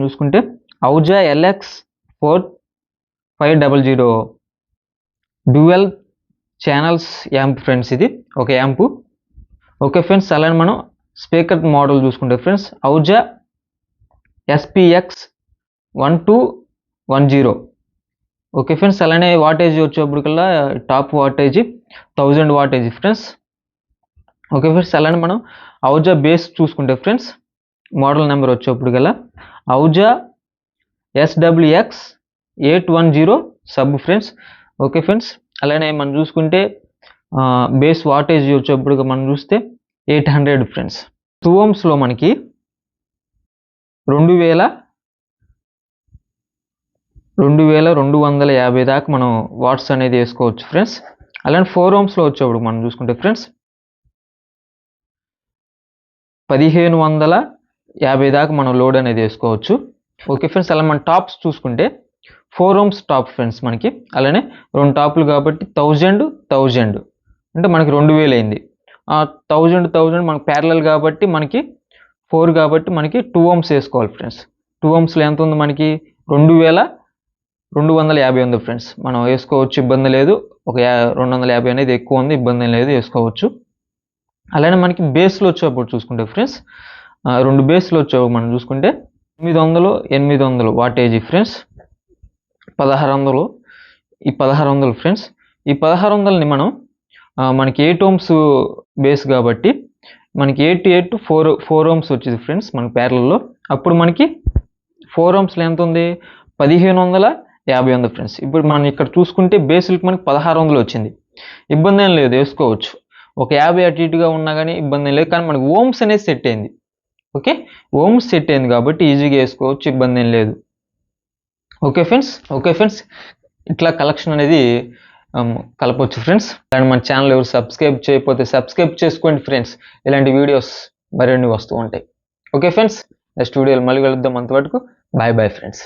చూసుకుంటే Ahuja LX4500 dual channels amp friends, ఇది ఒక యాంపు. ఓకే ఫ్రెండ్స్, అలానే మనం స్పీకర్ మోడల్ చూసుకుంటే friends Ahuja SPX1210. Okay friends, అలానే వాటేజ్ వచ్చేప్పటికల్లా top wattage 1000 wattage friends. Okay friends, అలానే మనం ఔజా బేస్ చూసుకుంటే ఫ్రెండ్స్ మోడల్ నెంబర్ వచ్చేప్పటికల్లా Ahuja SWX810 sub friends. Okay friends, అలానే మనం చూసుకుంటే బేస్ వాటేజ్ వచ్చేప్పటికి మనం చూస్తే 800 ఫ్రెండ్స్. 2 ohmsలో మనకి 2250 దాకా మనం వాట్స్ అనేది వేసుకోవచ్చు ఫ్రెండ్స్. అలానే 4 ohmsలో వచ్చేప్పుడు మనం చూసుకుంటే ఫ్రెండ్స్ 1550 దాకా మనం లోడ్ అనేది వేసుకోవచ్చు. ఓకే ఫ్రెండ్స్, అలా మన టాప్స్ చూసుకుంటే 4 ohms టాప్ ఫ్రెండ్స్ మనకి. అలానే 2 టాప్లు కాబట్టి 1000 అంటే మనకి 2000 అయింది. 1000 మనకి ప్యారలల్ కాబట్టి మనకి 4 కాబట్టి మనకి 2 ohms వేసుకోవాలి ఫ్రెండ్స్. 2 ohmsలో ఎంత ఉంది మనకి 2250 ఉంది ఫ్రెండ్స్. మనం వేసుకోవచ్చు, ఇబ్బంది లేదు. ఒక 250 అనేది ఎక్కువ ఉంది, ఇబ్బంది లేదు, వేసుకోవచ్చు. అలానే మనకి బేస్లో వచ్చేప్పుడు చూసుకుంటే ఫ్రెండ్స్ 2 బేస్లో వచ్చేప్పుడు మనం చూసుకుంటే 800 వాటేజ్ ఫ్రెండ్స్. 1600 ఈ 1600 ఫ్రెండ్స్. ఈ 1600ని మనం మనకి 8 ohms బేస్ కాబట్టి మనకి 8 4 ohms వచ్చింది ఫ్రెండ్స్ మన ప్యారల్లో. అప్పుడు మనకి 4 ohmsలో ఎంత ఉంది 1550 ఉంది ఫ్రెండ్స్. ఇప్పుడు మనం ఇక్కడ చూసుకుంటే బేస్లకు మనకి 1600 వచ్చింది, ఇబ్బంది ఏం లేదు, వేసుకోవచ్చు. ఒక 50 అటు ఇటుగా ఉన్నా కానీ ఇబ్బంది ఏం లేదు, కానీ మనకి ఓమ్స్ అనేది సెట్ అయింది. ఓకే, ఓమ్స్ సెట్ అయింది కాబట్టి ఈజీగా వేసుకోవచ్చు, ఇబ్బంది ఏం లేదు. ఓకే ఫ్రెండ్స్, ఇట్లా కలెక్షన్ అనేది కలపవచ్చు ఫ్రెండ్స్. అండ్ మన ఛానల్ ఎవరు సబ్స్క్రైబ్ చేయకపోతే సబ్స్క్రైబ్ చేసుకోండి ఫ్రెండ్స్, ఇలాంటి వీడియోస్ మరిన్ని వస్తూ ఉంటాయి. ఓకే ఫ్రెండ్స్, నెక్స్ట్ వీడియోలో మళ్ళీ కలుద్దాం. అంతవరకు బాయ్ ఫ్రెండ్స్.